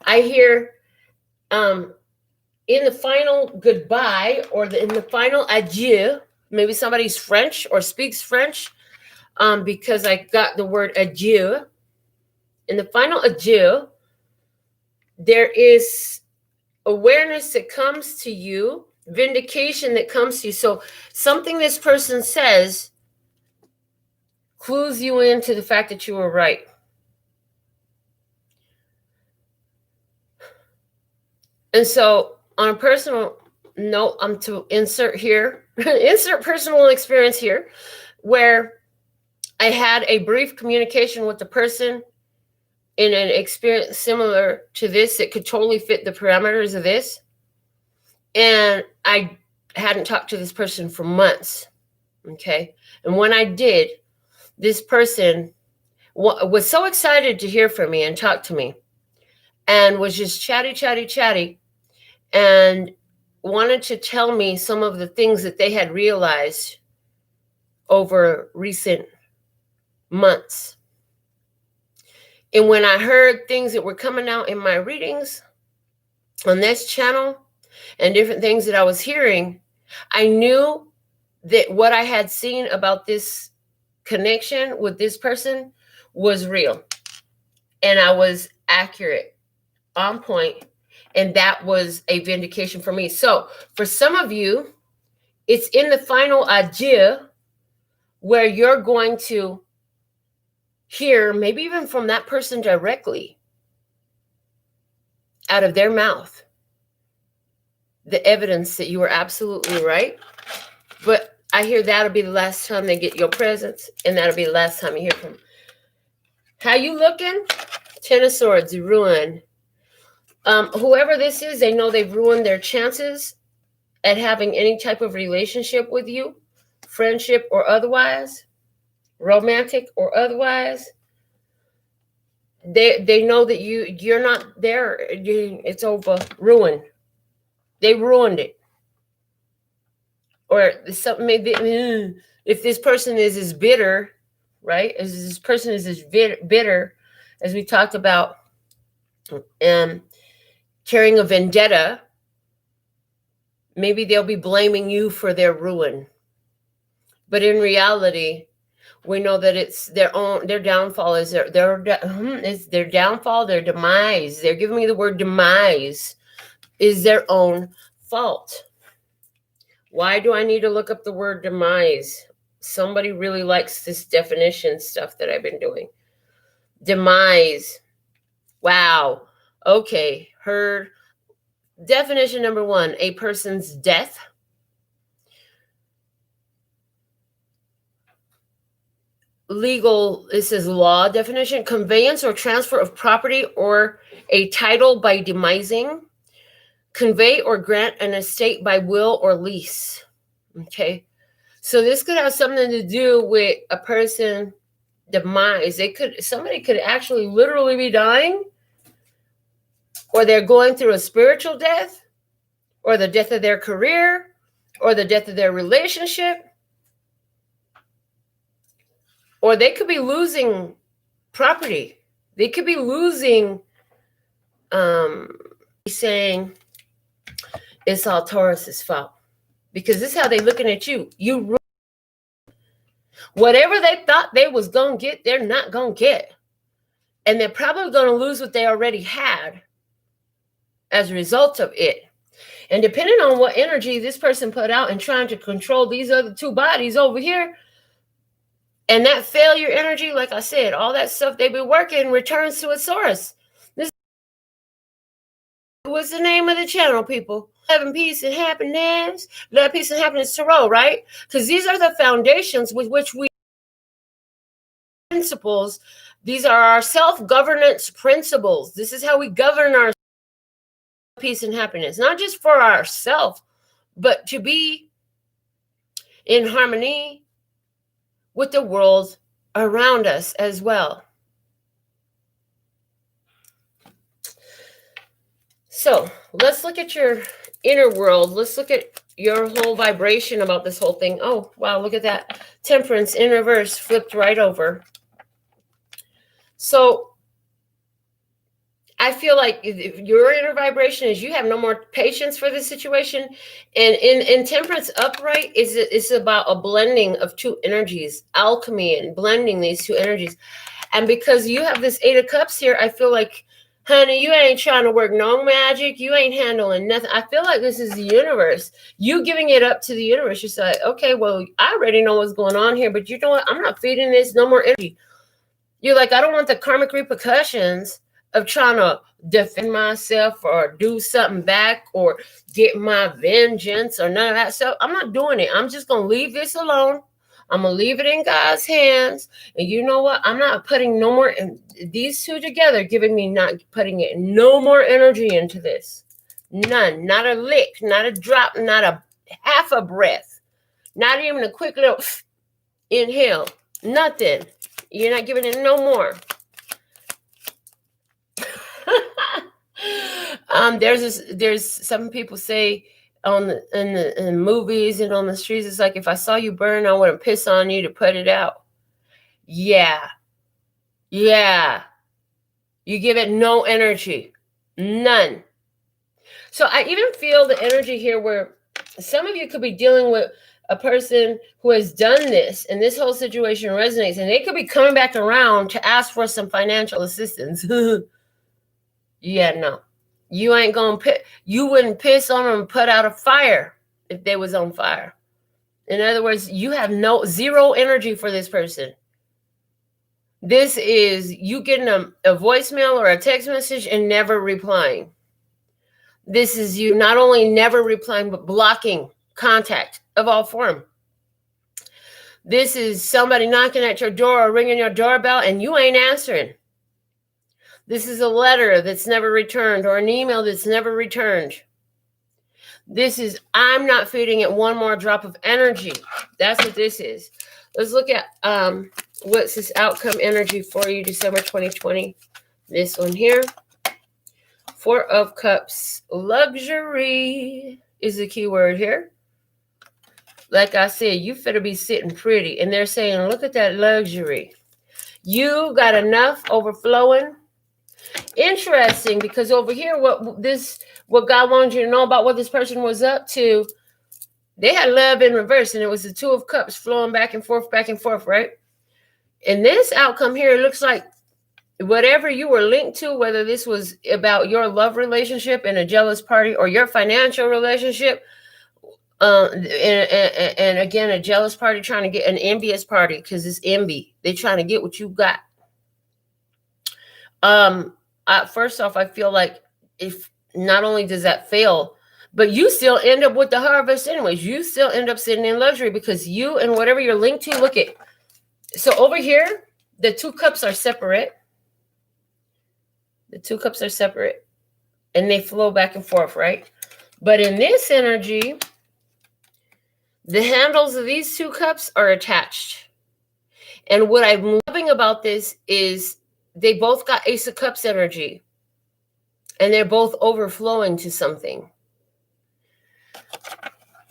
I hear in the final goodbye, or in the final adieu, maybe somebody's French or speaks French, because I got the word adieu. In the final adieu, there is awareness that comes to you, vindication that comes to you. So something this person says clues you into the fact that you were right. And so on a personal note, I'm to insert here, insert personal experience here, where I had a brief communication with the person in an experience similar to this. It could totally fit the parameters of this. And I hadn't talked to this person for months. Okay. And when I did, this person was so excited to hear from me and talk to me, and was just chatty, and wanted to tell me some of the things that they had realized over recent months. And when I heard things that were coming out in my readings on this channel and different things that I was hearing, I knew that what I had seen about this connection with this person was real. And I was accurate, on point. And that was a vindication for me. So for some of you, it's in the final adieu where you're going to hear, maybe even from that person directly, out of their mouth, the evidence that you were absolutely right. But I hear that'll be the last time they get your presence, and that'll be the last time you hear from them. How you looking? Ten of Swords, ruin. Whoever this is, they know they've ruined their chances at having any type of relationship with you, friendship or otherwise, romantic or otherwise. They know that you're not there. It's over. Ruined. They ruined it. Or something, maybe if this person is as bitter, right? As this person is as bitter, as we talked about, carrying a vendetta, maybe they'll be blaming you for their ruin. But in reality, we know that it's their downfall is their downfall, their demise. They're giving me the word demise is their own fault. Why do I need to look up the word demise? Somebody really likes this definition stuff that I've been doing. Demise. Wow. Okay. Heard. Definition number 1, a person's death. Legal, this is law definition, conveyance or transfer of property or a title by demising. Convey or grant an estate by will or lease. Okay. So this could have something to do with a person demise. Somebody could actually literally be dying, or they're going through a spiritual death, or the death of their career, or the death of their relationship, or they could be losing property. They could be losing, saying it's all Taurus's fault, because this is how they're looking at you. You, whatever they thought they was going to get, they're not going to get. And they're probably going to lose what they already had as a result of it. And depending on what energy this person put out and trying to control these other two bodies over here, And that failure energy, like I said, all that stuff they've been working returns to its source. This was the name of the channel, people. Love and peace and happiness. Love, peace, and happiness tarot, right? Because these are the foundations with which we principles. These are our self-governance principles. This is how we govern our peace and happiness, not just for ourselves, but to be in harmony with the world around us as well. So let's look at your inner world. Let's look at your whole vibration about this whole thing. Oh, wow, look at that. Temperance in reverse, flipped right over. So I feel like your inner vibration is you have no more patience for this situation. And in temperance upright, it's about a blending of two energies, alchemy, and blending these two energies. And because you have this 8 of Cups here, I feel like, honey, you ain't trying to work no magic. You ain't handling nothing. I feel like this is the universe. You giving it up to the universe. You're like, okay, well, I already know what's going on here, but you know what? I'm not feeding this no more energy. You're like, I don't want the karmic repercussions of trying to defend myself or do something back or get my vengeance or none of that stuff. I'm not doing it. I'm just going to leave this alone. I'm going to leave it in God's hands. And you know what? I'm not putting no more, these two together, giving me not putting it no more energy into this. None. Not a lick, not a drop, not a half a breath, not even a quick little inhale. Nothing. You're not giving it no more. There's some people say in movies and on the streets, it's like, if I saw you burn, I wouldn't piss on you to put it out. Yeah. You give it no energy, none. So I even feel the energy here where some of you could be dealing with a person who has done this, and this whole situation resonates, and they could be coming back around to ask for some financial assistance. Yeah, no. You ain't gonna you wouldn't piss on them and put out a fire if they was on fire. In other words, you have zero energy for this person. This is you getting a voicemail or a text message and never replying. This is you not only never replying, but blocking contact of all form. This is somebody knocking at your door or ringing your doorbell and you ain't answering. This is a letter that's never returned or an email that's never returned. This is, I'm not feeding it one more drop of energy. That's what this is. Let's look at what's this outcome energy for you, December 2020. This one here. 4 of Cups. Luxury is the key word here. Like I said, you finna be sitting pretty. And they're saying, look at that luxury. You got enough overflowing. Interesting, because over here, what God wanted you to know about what this person was up to, they had love in reverse, and it was the 2 of Cups flowing back and forth, right? And this outcome here, it looks like whatever you were linked to, whether this was about your love relationship and a jealous party or your financial relationship, and again, a jealous party trying to get an envious party because it's envy. They're trying to get what you got. First off, I feel like if not only does that fail, but you still end up with the harvest anyways. You still end up sitting in luxury because you and whatever you're linked to, look at. So over here, the 2 cups are separate. The 2 cups are separate and they flow back and forth, right? But in this energy, the handles of these 2 cups are attached. And what I'm loving about this is they both got Ace of Cups energy. And they're both overflowing to something.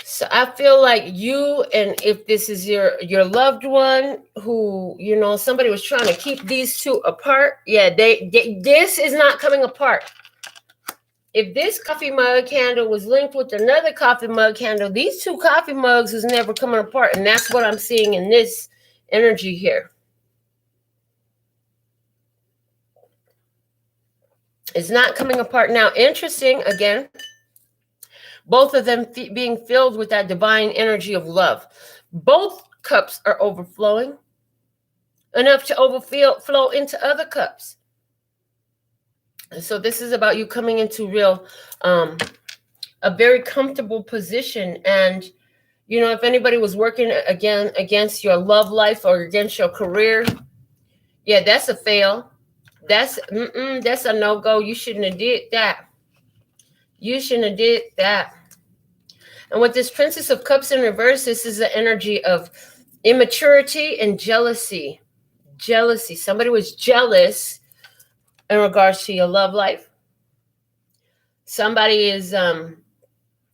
So I feel like you, and if this is your loved one who, you know, somebody was trying to keep these 2 apart. Yeah, this is not coming apart. If this coffee mug handle was linked with another coffee mug handle, these 2 coffee mugs is never coming apart. And that's what I'm seeing in this energy here. It's not coming apart. Now, interesting, again, both of them being filled with that divine energy of love. Both cups are overflowing. enough to overflow into other cups. And so this is about you coming into a very comfortable position. And, you know, if anybody was working again against your love life or against your career, yeah, that's a fail. That's a no-go. You shouldn't have did that. You shouldn't have did that. And with this Princess of Cups in reverse, this is the energy of immaturity and jealousy. Jealousy. Somebody was jealous in regards to your love life. Somebody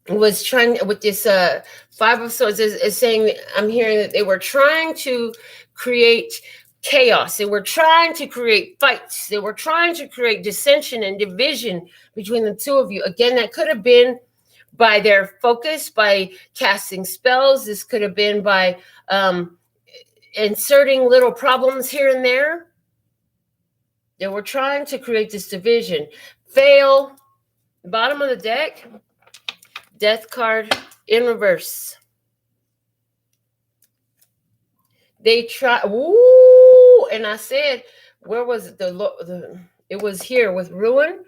was trying with this Five of Swords is saying, I'm hearing that they were trying to create chaos. They were trying to create fights. They were trying to create dissension and division between the two of you. Again, that could have been by their focus, by casting spells. This could have been by inserting little problems here and there. They were trying to create this division. Fail. Bottom of the deck, Death card in reverse. They try. Ooh, and I said, where was it? It was here with ruin,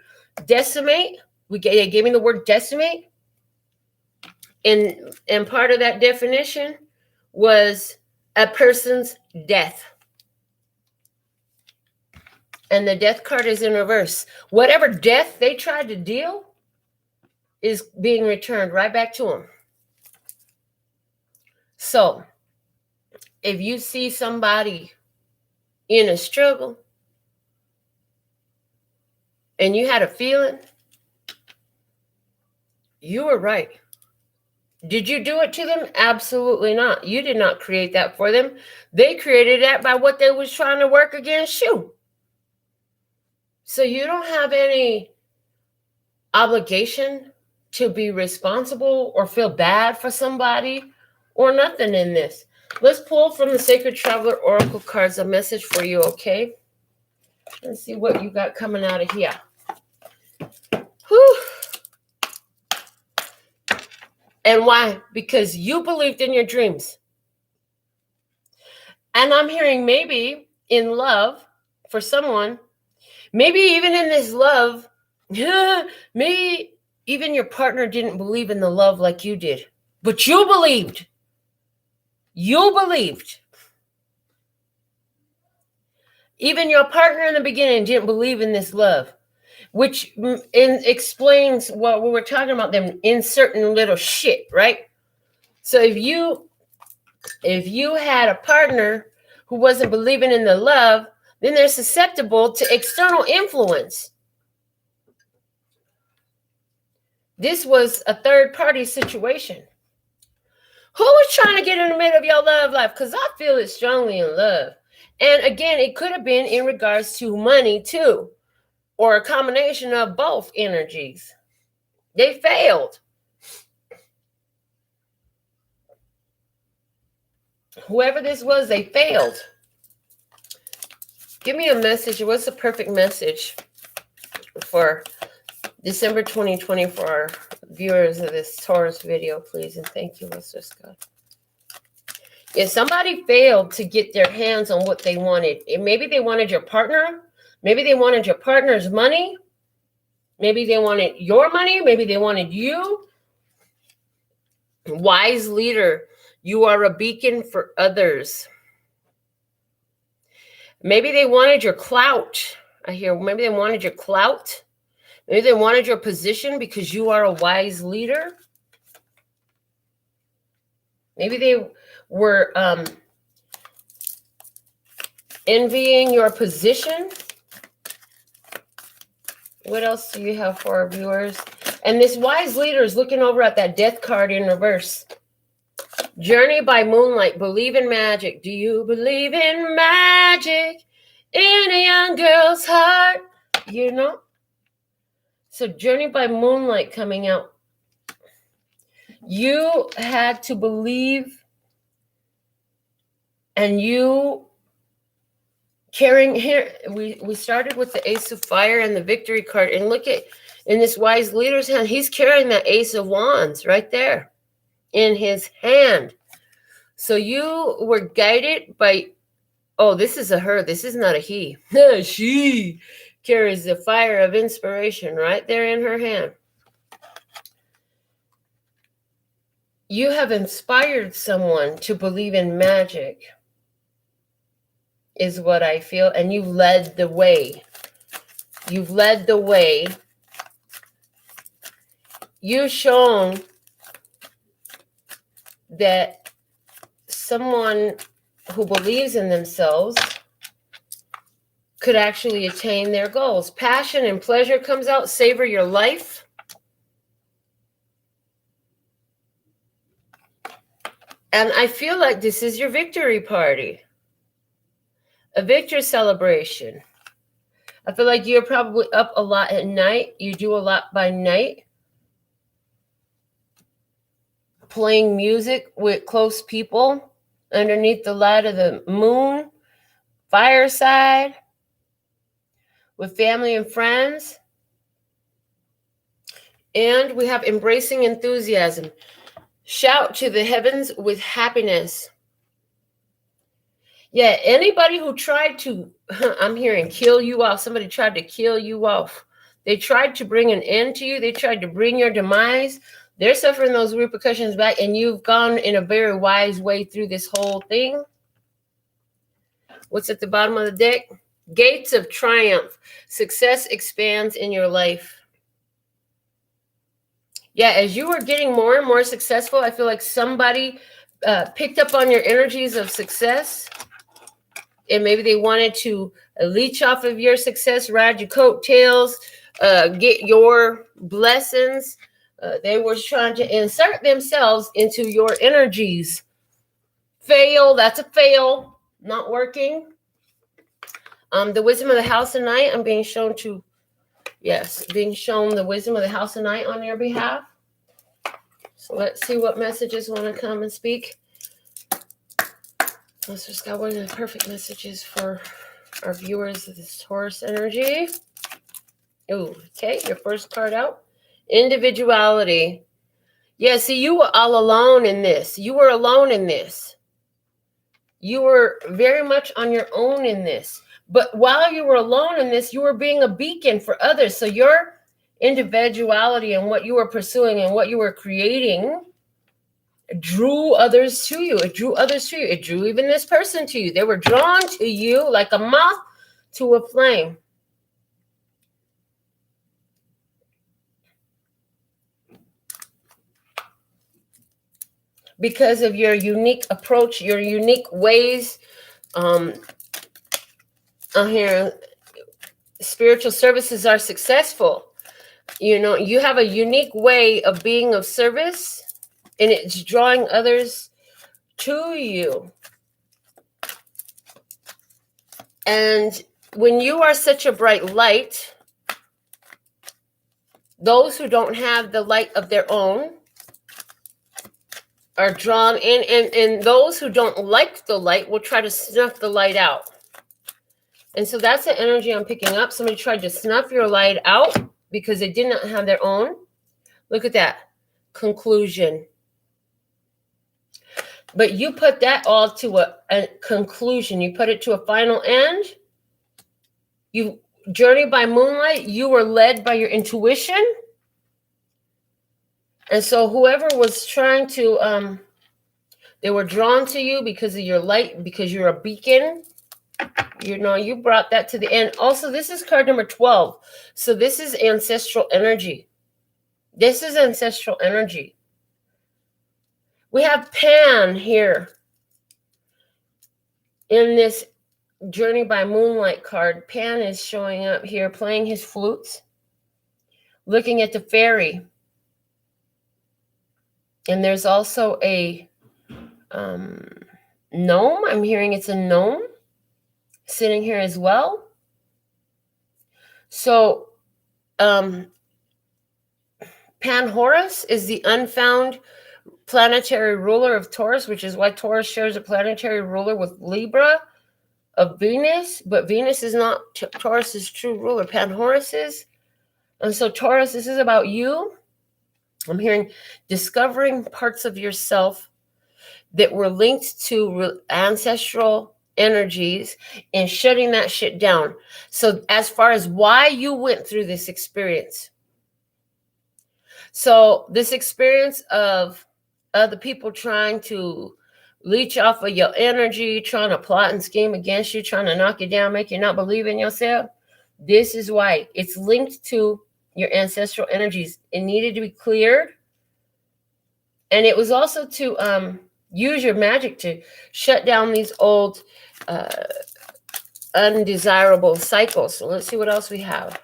decimate. They gave me the word decimate. And part of that definition was a person's death. And the Death card is in reverse. Whatever death they tried to deal is being returned right back to them. So, if you see somebody in a struggle and you had a feeling, you were right. Did you do it to them? Absolutely not. You did not create that for them. They created that by what they was trying to work against you. So you don't have any obligation to be responsible or feel bad for somebody or nothing in this. Let's pull from the Sacred Traveler Oracle cards a message for you, okay? Let's see what you got coming out of here. Whew. And why? Because you believed in your dreams. And I'm hearing maybe in love for someone, maybe even in this love, maybe even your partner didn't believe in the love like you did. But you believed. You believed. Even your partner in the beginning didn't believe in this love, which explains what we were talking about them in certain little shit, right? So if you had a partner who wasn't believing in the love, then they're susceptible to external influence. This was a third-party situation. Who was trying to get in the middle of your love life? Because I feel it strongly in love. And again, it could have been in regards to money too, or a combination of both energies. They failed. Whoever this was, they failed. Give me a message. What's the perfect message for December 2020 for our viewers of this Taurus video, please? And thank you, Mr. Scott. If somebody failed to get their hands on what they wanted, maybe they wanted your partner, maybe they wanted your partner's money, maybe they wanted your money, maybe they wanted you. Wise leader, you are a beacon for others. Maybe they wanted your clout. I hear maybe they wanted your clout. Maybe they wanted your position because you are a wise leader. Maybe they were envying your position. What else do you have for our viewers? And this wise leader is looking over at that Death card in reverse. Journey by moonlight. Believe in magic. Do you believe in magic in a young girl's heart? You know? So Journey by moonlight coming out. You had to believe, and you carrying here. We started with the Ace of Fire and the Victory card. And look at, in this wise leader's hand, he's carrying that Ace of Wands right there in his hand. So you were guided by Oh, this is a her. This is not a he. She carries the fire of inspiration right there in her hand. You have inspired someone to believe in magic, is what I feel. And you've led the way. You've led the way. You've shown that someone who believes in themselves could actually attain their goals. Passion and pleasure comes out. Savor your life. And I feel like this is your victory party. A victory celebration. I feel like you're probably up a lot at night. You do a lot by night. Playing music with close people underneath the light of the moon. Fireside. With family and friends. And we have embracing enthusiasm. Shout to the heavens with happiness. Yeah, anybody who tried to, I'm hearing kill you off. Somebody tried to kill you off. They tried to bring an end to you. They tried to bring your demise. They're suffering those repercussions back, and you've gone in a very wise way through this whole thing. What's at the bottom of the deck? Gates of triumph. Success expands in your life. Yeah, as you were getting more and more successful, I feel like somebody picked up on your energies of success. And maybe they wanted to leech off of your success, ride your coattails, get your blessings. They were trying to insert themselves into your energies. Fail, that's a fail, not working. The wisdom of the house of night, I'm being shown to, yes, being shown the wisdom of the house of night on your behalf. So let's see what messages want to come and speak. Let's just got one of the perfect messages for our viewers of this Taurus energy. Ooh, okay, your first card out. Individuality. Yeah, see, you were all alone in this. You were alone in this. You were very much on your own in this. But while you were alone in this, you were being a beacon for others. So your individuality and what you were pursuing and what you were creating drew others to you. It drew others to you. It drew even this person to you. They were drawn to you like a moth to a flame. Because of your unique approach, your unique ways. Here, spiritual services are successful. You know, you have a unique way of being of service, and it's drawing others to you. And when you are such a bright light, those who don't have the light of their own are drawn in, and those who don't like the light will try to snuff the light out. And so that's the energy I'm picking up. Somebody tried to snuff your light out because they did not have their own. Look at that. Conclusion. But you put that all to a conclusion. You put it to a final end. You journey by moonlight. You were led by your intuition. And so whoever was trying to, they were drawn to you because of your light, because you're a beacon. You know, you brought that to the end. Also, this is card number 12. So this is ancestral energy. This is ancestral energy. We have Pan here in this Journey by Moonlight card. Pan is showing up here playing his flutes, looking at the fairy. And there's also a gnome. I'm hearing it's a gnome sitting here as well. So Pan-Horus is the unfound planetary ruler of Taurus, which is why Taurus shares a planetary ruler with Libra of Venus, but Venus is not Taurus's true ruler. Pan-Horus is. And so Taurus, this is about you. I'm hearing discovering parts of yourself that were linked to ancestral energies and shutting that shit down. So as far as why you went through this experience, so this experience of other people trying to leech off of your energy, trying to plot and scheme against you, trying to knock you down, make you not believe in yourself, this is why. It's linked to your ancestral energies. It needed to be cleared. And it was also to use your magic to shut down these old undesirable cycles. So let's see what else we have.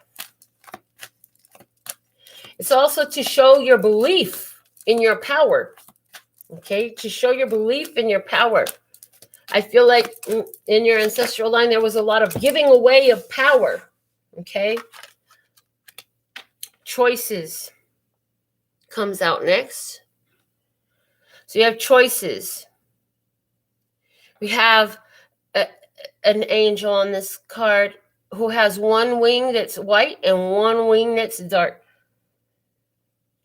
It's also to show your belief in your power. Okay, to show your belief in your power. I feel like in your ancestral line, there was a lot of giving away of power. Okay. Choices comes out next. So you have choices. We have an angel on this card who has one wing that's white and one wing that's dark.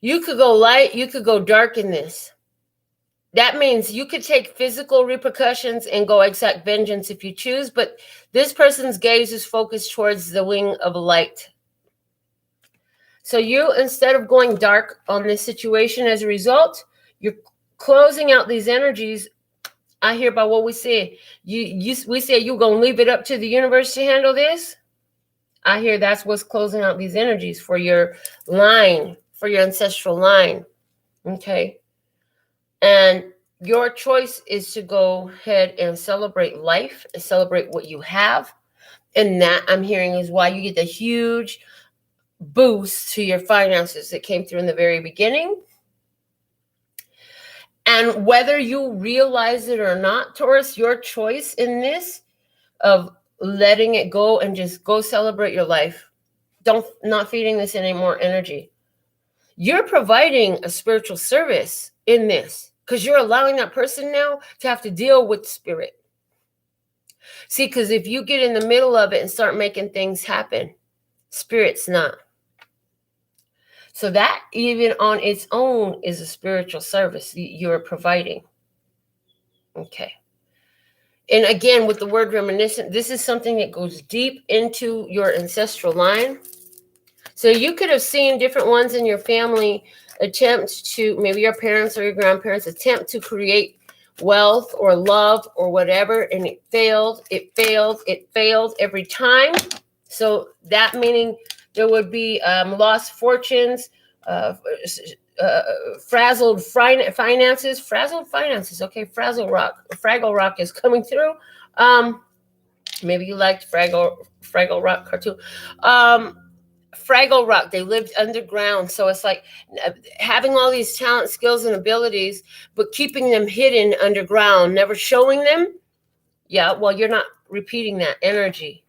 You could go light, you could go dark in this. That means you could take physical repercussions and go exact vengeance if you choose, but this person's gaze is focused towards the wing of light. So you, instead of going dark on this situation as a result, you're closing out these energies. I hear about what we say. We say you're going to leave it up to the universe to handle this. I hear that's what's closing out these energies for your line, for your ancestral line. Okay. And your choice is to go ahead and celebrate life and celebrate what you have. And that, I'm hearing, is why you get the huge boost to your finances that came through in the very beginning. And whether you realize it or not, Taurus, your choice in this of letting it go and just go celebrate your life. Not feeding this any more energy. You're providing a spiritual service in this because you're allowing that person now to have to deal with spirit. See, because if you get in the middle of it and start making things happen, spirit's not. So that even on its own is a spiritual service you're providing. Okay. And again, with the word reminiscent, this is something that goes deep into your ancestral line. So you could have seen different ones in your family attempt to, maybe your parents or your grandparents attempt to create wealth or love or whatever, and it failed every time. So that meaning there would be lost fortunes, frazzled finances. Okay, Fraggle Rock is coming through. Maybe you liked Fraggle Rock cartoon. Fraggle Rock, they lived underground. So it's like having all these talent, skills, and abilities, but keeping them hidden underground, never showing them. Yeah, well, you're not repeating that energy.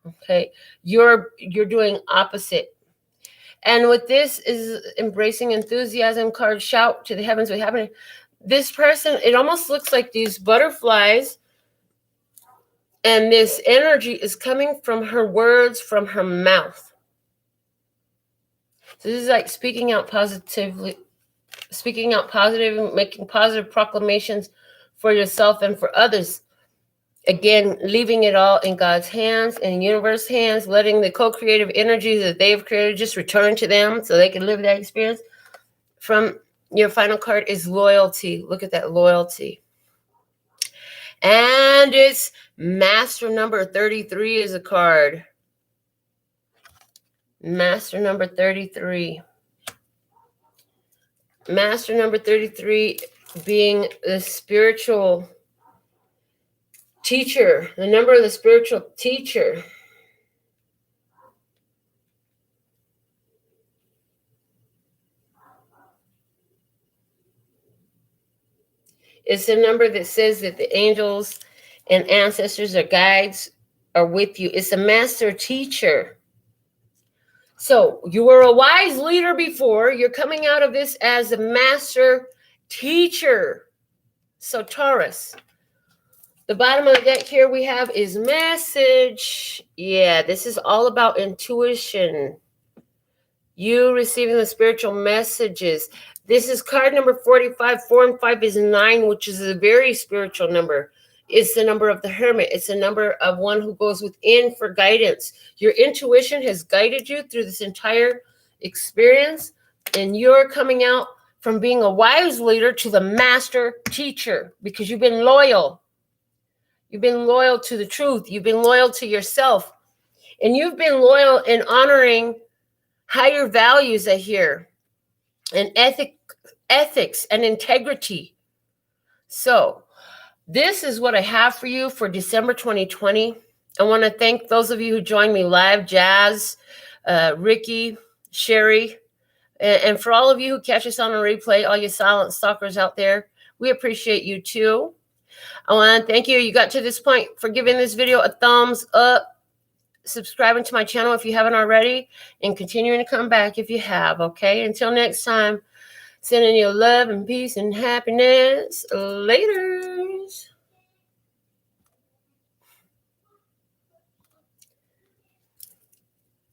Okay, you're doing opposite. And with this is embracing enthusiasm card, shout to the heavens what happened. This person, it almost looks like these butterflies, and this energy is coming from her words, from her mouth. So this is like speaking out positive, making positive proclamations for yourself and for others. Again, leaving it all in God's hands and universe hands, letting the co-creative energies that they've created just return to them so they can live that experience. From your final card is loyalty. Look at that loyalty. And it's Master number 33 is a card. Master number 33. Master number 33 being the spiritual teacher, the number of the spiritual teacher. It's a number that says that the angels and ancestors or guides are with you. It's a master teacher. So you were a wise leader before. You're coming out of this as a master teacher. So Taurus, the bottom of the deck here we have is message. Yeah, this is all about intuition. You receiving the spiritual messages. This is card number 45. 4 and 5 is 9, which is a very spiritual number. It's the number of the hermit. It's the number of one who goes within for guidance. Your intuition has guided you through this entire experience, and you're coming out from being a wise leader to the master teacher because you've been loyal. You've been loyal to the truth. You've been loyal to yourself. And you've been loyal in honoring higher values, I hear, and ethics and integrity. So this is what I have for you for December 2020. I want to thank those of you who joined me live, Jazz, Ricky, Sherry, and for all of you who catch us on a replay, all you silent stalkers out there, we appreciate you too. I want to thank you. You got to this point for giving this video a thumbs up, subscribing to my channel if you haven't already, and continuing to come back if you have, okay? Until next time, sending you love and peace and happiness. Later.